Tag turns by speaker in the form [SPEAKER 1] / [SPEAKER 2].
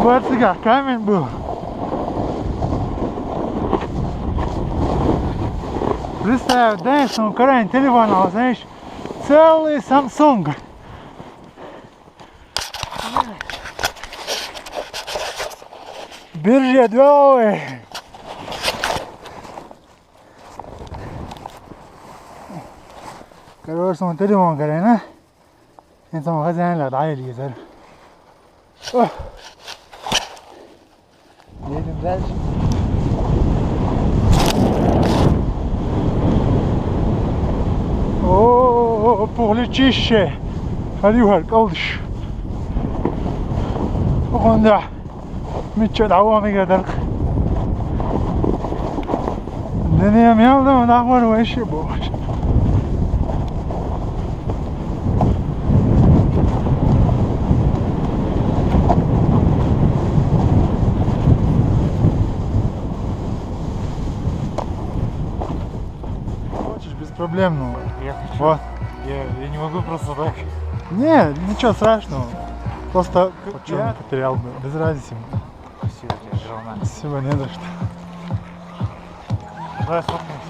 [SPEAKER 1] Бацика, камень был. Представь, знаешь, на экране телефона, знаешь, целый Samsung. Биржа двое. Короче, он телефон карена. Это он хозяин ла дай лизер. Едем дальше. О, pour هذه هالقلش وقندا متشد عوامي قدرك الدنيا ميالده ونعمل وإيش يبوش хочешь беспроблемно.
[SPEAKER 2] Я хочу.
[SPEAKER 1] Вот.
[SPEAKER 2] Я не могу просто так.
[SPEAKER 1] Не, ничего страшного. Просто
[SPEAKER 2] Почему?
[SPEAKER 1] я потерял бы, без разницы.
[SPEAKER 2] Спасибо тебе, Жирона.
[SPEAKER 1] Спасибо, не за что.
[SPEAKER 2] Давай сфоткаемся.